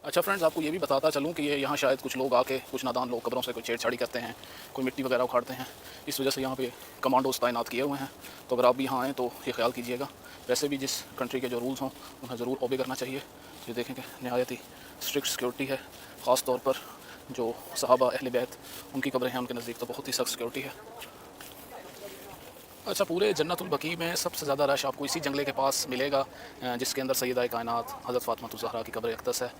अच्छा फ्रेंड्स, आपको ये भी बताता चलूँ कि ये यहाँ शायद कुछ लोग आके, कुछ नादान लोग कब्रों से कोई छेड़छाड़ी करते हैं, कोई मिट्टी वगैरह उखाड़ते हैं। इस वजह से यहाँ पे कमांडोज तैनात किए हुए हैं। तो अगर आप भी यहाँ आएँ तो ये ख्याल कीजिएगा। वैसे भी जिस कंट्री के जो रूल्स हों उन्हें ज़रूर ओबे करना चाहिए। ये देखें कि नहायत ही स्ट्रिक्ट सिक्योरिटी है। ख़ास तौर पर जो सहाबा अहले बैत उनकी कब्रें हैं, उनके नज़दीक तो बहुत ही सख्त सिक्योरिटी है। अच्छा, पूरे जन्नतुल बकी में सबसे ज़्यादा रश आपको इसी जंगले के पास मिलेगा, जिसके अंदर सैयदा कायनात हज़रत फ़ातिमा ज़हरा की कब्र अक़दस है।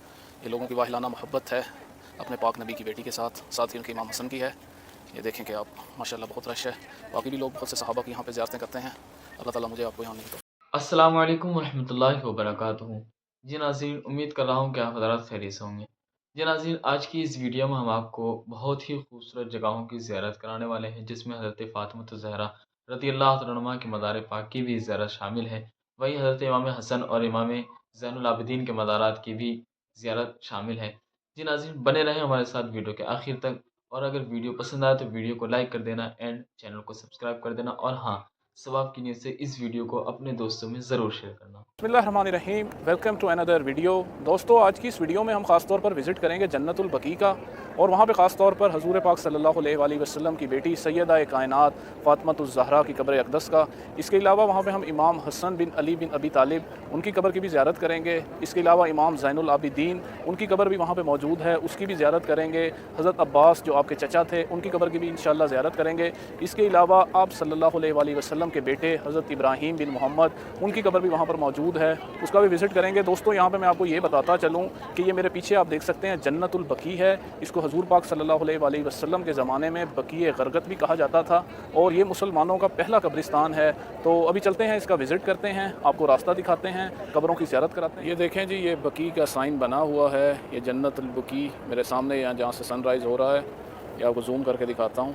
ये लोगों की वाहिलाना मोहब्बत है अपने पाक नबी की बेटी के साथ, साथ ही उनके इमाम हसन की है। ये देखें कि आप माशाल्लाह बहुत रश है। बाकी भी लोग बहुत से सहाबा की यहाँ पे ज़ियारतें करते हैं। अल्लाह ताला मुझे आपको यहाँ नहीं। अस्सलाम वालेकुम वरहमतुल्लाहि वबरकातुहू। जी नाज़रीन, उम्मीद कर रहा हूँ कि आप हज़रात खैरियत से होंगे। जी नाज़रीन, आज की इस वीडियो में हम आपको बहुत ही खूबसूरत जगहों की ज़ियारत कराने वाले हैं, जिसमें हज़रत फ़ातिमा ज़हरा रज़ियल्लाहु तआला अन्हा की मज़ार पाक की भी ज़ियारत शामिल है। वहीं हज़रत इमाम हसन और इमाम ज़ैनुल आबिदीन के मज़ारात की भी ज़ियारत शामिल है। जी नाज़रीन, बने रहें हमारे साथ वीडियो के आखिर तक, और अगर वीडियो पसंद आए तो वीडियो को लाइक कर देना एंड चैनल को सब्सक्राइब कर देना, और हाँ, सवाब की नीयत से इस वीडियो को अपने दोस्तों में ज़रूर शेयर करना। बिस्मिल्लाहिर्रहमानिर्रहीम, वेलकम टू अनदर वीडियो। दोस्तों, आज की इस वीडियो में हम ख़ास तौर पर विज़िट करेंगे जन्नतुल बकी का, और वहाँ पे ख़ास तौर पर हज़ूर पाक सल्लल्लाहु अलैहि वसल्लम की बेटी सैयदा कायनात फ़ातिमा ज़हरा की कब्र अक़दस का। इसके अलावा वहाँ पे हम इमाम हसन बिन अली बिन अबी तालिब उनकी कब्र की भी ज़ियारत करेंगे। इसके अलावा इमाम ज़ैनुल आबिदीन उनकी कब्र भी वहाँ पे मौजूद है, उसकी भी ज़ियारत करेंगे। हज़रत अब्बास जो आपके चचा थे, उनकी कब्र की भी इंशाअल्लाह ज़ियारत करेंगे। इसके अलावा आप सल्लल्लाहु अलैहि वसल्लम के बेटे हज़रत इब्राहीम बिन मोहम्मद, उनकी कब्र भी वहाँ पर मौजूद है, उसका भी विज़िट करेंगे। दोस्तों, यहाँ पे मैं आपको ये बताता चलूँ कि ये मेरे पीछे आप देख सकते हैं जन्नतुल बकी है। इसको हज़ूर पाक सल्लल्लाहु अलैहि वसल्लम के ज़माने में बकी ग़रक़त भी कहा जाता था, और ये मुसलमानों का पहला कब्रिस्तान है। तो अभी चलते हैं, इसका विज़िट करते हैं, आपको रास्ता दिखाते हैं, कब्रों की ज़ियारत कराते हैं। ये देखें जी, ये बकी का साइन बना हुआ है, ये जन्नतुल बकी मेरे सामने, यहाँ जहाँ से सनराइज़ हो रहा है, ये आपको जूम करके दिखाता हूँ।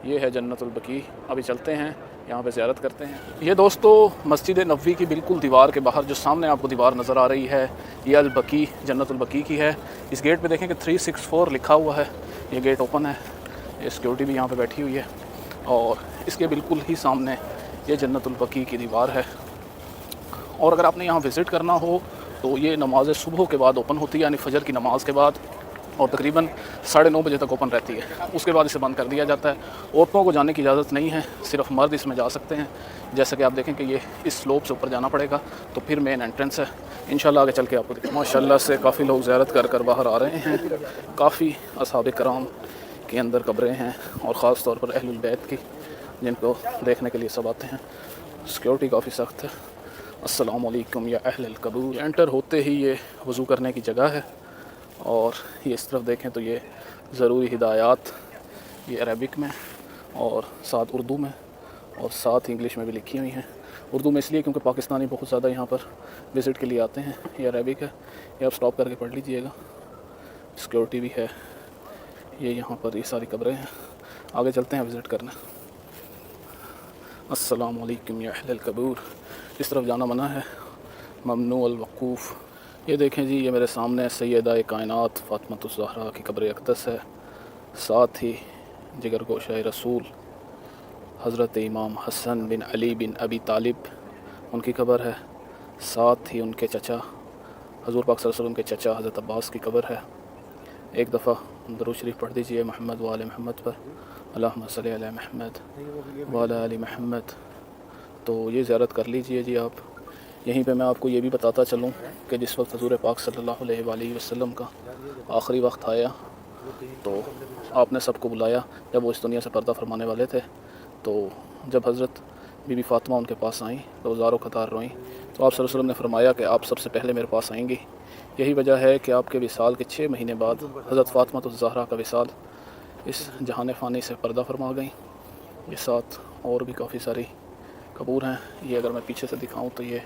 ये है जन्नतुल बकी। अभी चलते हैं, यहाँ पे ज़ियारत करते हैं। ये दोस्तों मस्जिद नबवी की बिल्कुल दीवार के बाहर जो सामने आपको दीवार नज़र आ रही है, ये अल बकी जन्नतुल बकी की है। इस गेट पे देखें कि 364 लिखा हुआ है। ये गेट ओपन है, ये सिक्योरिटी भी यहाँ पे बैठी हुई है, और इसके बिल्कुल ही सामने ये जन्नतुल बकी की दीवार है। और अगर आपने यहाँ विज़िट करना हो तो ये नमाज सुबह के बाद ओपन होती है, यानी फ़जर की नमाज़ के बाद, और तकरीबन 9:30 बजे तक ओपन रहती है। उसके बाद इसे बंद कर दिया जाता है। औरतों को जाने की इजाज़त नहीं है, सिर्फ मर्द इसमें जा सकते हैं। जैसा कि आप देखें कि ये इस स्लोप से ऊपर जाना पड़ेगा, तो फिर मेन एंट्रेंस है। इंशाल्लाह आगे चल के आपको दिखाऊं। माशाल्लाह से काफ़ी लोग ज़ियारत कर कर बाहर आ रहे हैं। काफ़ी असहाब कराम के अंदर कब्रें हैं, और ख़ास तौर पर अहलुल बैत की, जिनको देखने के लिए सब आते हैं। सिक्योरिटी काफ़ी सख्त है। अस्सलामु अलैकुम या अहलल कबूर। एंटर होते ही ये वज़ू करने की जगह है, और ये इस तरफ देखें तो ये ज़रूरी हिदायत, ये अरबिक में और साथ उर्दू में और साथ इंग्लिश में भी लिखी हुई हैं। उर्दू में इसलिए क्योंकि पाकिस्तानी बहुत ज़्यादा यहाँ पर विज़िट के लिए आते हैं। ये अरबिक है, ये आप स्टॉप करके पढ़ लीजिएगा। सिक्योरिटी भी है। ये यहाँ पर ये सारी कब्रें हैं। आगे चलते हैं विज़िट करने। अस्सलामु अलैकुम या अहलल कबूर। इस तरफ जाना मना है, ममनू अल वक़ूफ़। ये देखें जी, ये मेरे सामने सैयदा कायनात फ़ातिमा ज़हरा की कब्र अक़दस है। साथ ही जिगर गोशा रसूल हज़रत इमाम हसन बिन अली बिन अबी तालिब उनकी कब्र है। साथ ही उनके चचा हज़ूर पाक सल्लल्लाहु अलैहि वसल्लम के चचा हज़रत अब्बास की कब्र है। एक दफ़ा दरूद शरीफ पढ़ दीजिए मोहम्मद व आले मोहम्मद पर, अल्लाहुम्मा सल्लि अला मोहम्मद व अला आलि मोहम्मद। तो ये ज़ियारत कर लीजिए जी आप। यहीं पे मैं आपको ये भी बताता चलूँ कि जिस वक्त हज़ूर पाक सल्लल्लाहु अलैहि वसल्लम का आखिरी वक्त आया, तो आपने सबको बुलाया। जब वो इस दुनिया से पर्दा फरमाने वाले थे, तो जब हज़रत बीबी फ़ातिमा उनके पास आईं तो ज़ारों कतार रोईं, तो आप सल्लल्लाहु अलैहि वसल्लम ने फरमाया कि आप सबसे पहले मेरे पास आएंगी। यही वजह है कि आपके विसाल के 6 महीने बाद हज़रत फ़ातिमा ज़हरा का विसाल इस जहान फ़ानी से पर्दा फरमा गई। ये साथ और भी काफ़ी सारी कब्र हैं। ये अगर मैं पीछे से दिखाऊं तो ये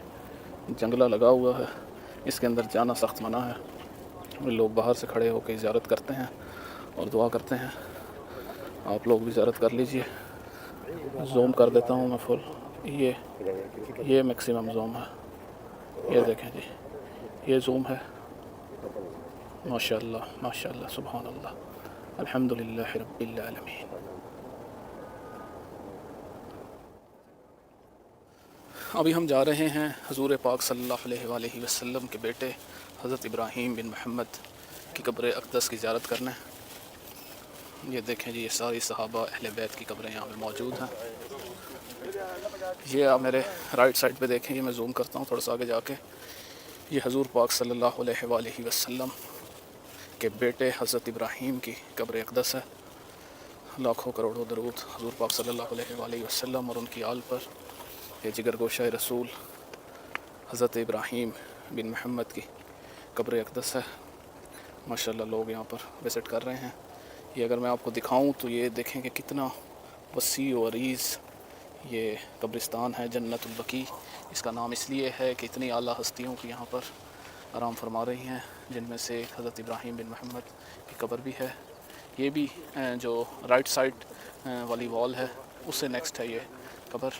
जंगला लगा हुआ है, इसके अंदर जाना सख्त मना है। लोग बाहर से खड़े होकर ज़ियारत करते हैं और दुआ करते हैं। आप लोग भी ज़ियारत कर लीजिए। ज़ूम कर देता हूँ मैं फुल। ये मैक्सिमम ज़ूम है। ये देखें जी, ये ज़ूम है। माशाअल्लाह माशाअल्लाह, सुभान अल्लाह, अल्हम्दुलिल्लाह रब्बिल आलमीन। अभी हम जा रहे हैं हज़ूर पाक सल्लल्लाहु अलैहि वसल्लम के बेटे हज़रत इब्राहीम बिन मोहम्मद की कब्र अक़दस की ज़ियारत करने। ये देखें जी, ये सारी सहाबा अहले बैत की कब्रें यहाँ पे मौजूद हैं। ये आप मेरे राइट साइड पे देखें, ये मैं जूम करता हूँ थोड़ा सा आगे जाके, ये हजूर पाक सल्लल्लाहु अलैहि वसल्लम के बेटे हज़रत इब्राहीम की कब्र अक़दस है। लाखों करोड़ों दरूद हजूर पाक सल्लल्लाहु अलैहि वसल्लम और उनकी आल पर। ये जिगर गोशा रसूल हज़रत इब्राहीम बिन मोहम्मद की कब्र अक़दस है। माशाल्लाह लोग यहाँ पर विज़िट कर रहे हैं। ये अगर मैं आपको दिखाऊं तो ये देखें कि कितना वसी व अरीज़ ये कब्रिस्तान है जन्नतुल बकी। इसका नाम इसलिए है कि इतनी आला हस्तियों की यहाँ पर आराम फरमा रही हैं, जिनमें से एक हज़रत इब्राहीम बिन मोहम्मद की कब्र भी है। ये भी जो राइट साइड वाली वॉल है उससे नेक्स्ट है ये कब्र।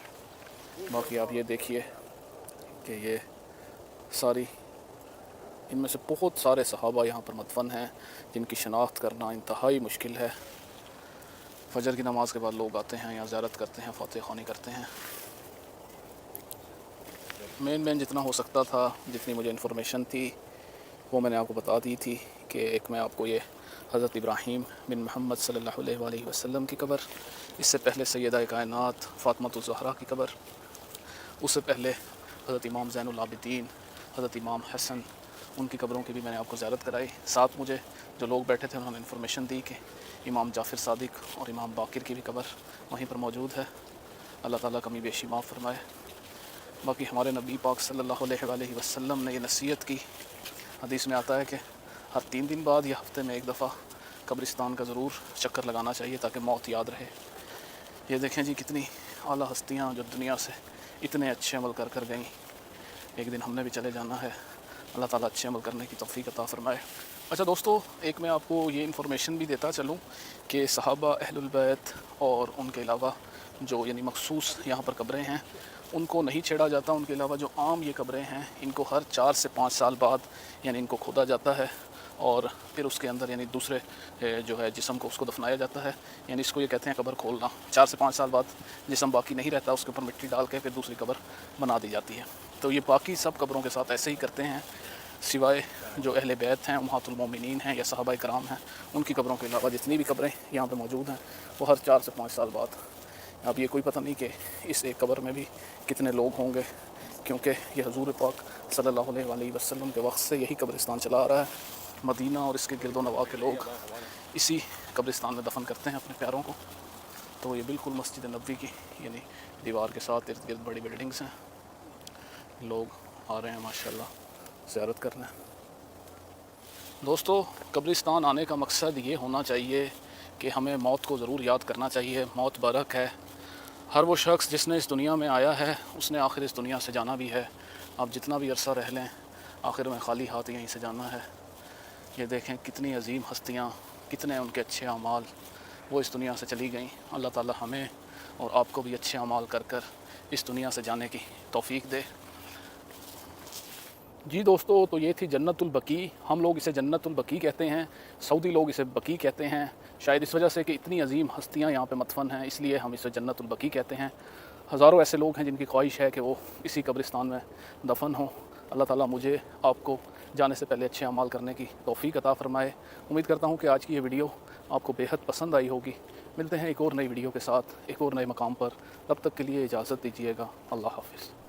बाकी आप ये देखिए कि ये सारी, इनमें से बहुत सारे सहाबा यहाँ पर मदफन हैं जिनकी शनाख्त करना इंतहाई मुश्किल है। फजर की नमाज़ के बाद लोग आते हैं, यहाँ ज़ियारत करते हैं, फ़ातिहा ख़्वानी करते हैं। मेन जितना हो सकता था, जितनी मुझे इन्फॉर्मेशन थी वो मैंने आपको बता दी थी कि एक मैं आपको ये हज़रत इब्राहीम बिन मोहम्मद सल्लल्लाहु अलैहि वसल्लम की कब्र, इससे पहले सैयदा कायनात फ़ातिमा ज़हरा की कब्र, उससे पहले हज़रत इमाम ज़ैनुल आबिदीन, हज़रत इमाम हसन, उनकी कब्रों की भी मैंने आपको ज़ियारत कराई। साथ मुझे जो लोग बैठे थे उन्होंने इन्फॉर्मेशन दी कि इमाम जाफ़िर सादिक और इमाम बाकिर की भी कब्र वहीं पर मौजूद है। अल्लाह ताला कमी बेशी माफ़ फरमाए। बाकी हमारे नबी पाक सल्लल्लाहु अलैहि वसल्लम ने ये नसीहत की, हदीस में आता है कि हर 3 दिन बाद या हफ्ते में एक दफ़ा कब्रिस्तान का ज़रूर चक्कर लगाना चाहिए ताकि मौत याद रहे। ये देखें जी, कितनी आला हस्तियाँ जो दुनिया से इतने अच्छे अमल कर गईं। एक दिन हमने भी चले जाना है। अल्लाह ताला अच्छे अमल करने की तौफ़ीक़ अता फ़रमाए। अच्छा दोस्तों, एक मैं आपको ये इन्फॉर्मेशन भी देता चलूँ कि सहाबा अहलुल बैत और उनके अलावा जो यानी मखसूस यहाँ पर कब्रें हैं उनको नहीं छेड़ा जाता। उनके अलावा जो आम ये कब्रें हैं इनको हर 4 से 5 साल बाद यानी इनको खोदा जाता है और फिर उसके अंदर यानी दूसरे जो है जिस्म को उसको दफनाया जाता है। यानी इसको ये कहते हैं कब्र खोलना। 4 से 5 साल बाद जिस्म बाकी नहीं रहता, उसके ऊपर मिट्टी डाल के फिर दूसरी कब्र बना दी जाती है। तो ये बाकी सब कब्रों के साथ ऐसे ही करते हैं, सिवाय जो अहले बैत हैं, उम्महातुल मोमिनीन हैं या सहाबा कराम हैं, उनकी कब्रों के अलावा जितनी भी कब्रें यहाँ पे मौजूद हैं वो हर 4 से 5 साल बाद। अब ये कोई पता नहीं कि इस एक कब्र में भी कितने लोग होंगे, क्योंकि ये हजूर पाक सल्लल्लाहु अलैहि वसल्लम के वक्त से यही कब्रिस्तान चला आ रहा है। मदीना और इसके गिरदो नवा के लोग इसी कब्रिस्तान में दफन करते हैं अपने प्यारों को। तो ये बिल्कुल मस्जिद नबवी की यानी दीवार के साथ इर्द गिर्द बड़ी बिल्डिंग्स हैं। लोग आ रहे हैं माशाल्लाह ज़ियारत करने। दोस्तों, कब्रिस्तान आने का मकसद ये होना चाहिए कि हमें मौत को ज़रूर याद करना चाहिए। मौत बरक है। हर वो शख्स जिसने इस दुनिया में आया है उसने आखिर इस दुनिया से जाना भी है। आप जितना भी अरसा रह लें, आखिर में खाली हाथ यहीं से जाना है। ये देखें कितनी अजीम हस्तियाँ, कितने उनके अच्छे अमाल वो इस दुनिया से चली गईं। अल्लाह ताला हमें और आपको भी अच्छे अमाल कर इस दुनिया से जाने की तौफ़ीक दे। जी दोस्तों, तो ये थी जन्नतुल बकी। हम लोग इसे जन्नतुल बकी कहते हैं, सऊदी लोग इसे बकी कहते हैं। शायद इस वजह से कि इतनी अजीम हस्तियाँ यहाँ पे मदफन हैं, इसलिए हम इसे जन्नतुल बकी कहते हैं। हज़ारों ऐसे लोग हैं जिनकी ख्वाहिश है कि वो इसी कब्रिस्तान में दफन हों। अल्लाह ताला मुझे आपको जाने से पहले अच्छे अमाल करने की तौफ़ीक अता फ़रमाए। उम्मीद करता हूँ कि आज की ये वीडियो आपको बेहद पसंद आई होगी। मिलते हैं एक और नई वीडियो के साथ, एक और नए मकाम पर। तब तक के लिए इजाज़त दीजिएगा। अल्लाह हाफ़िज़।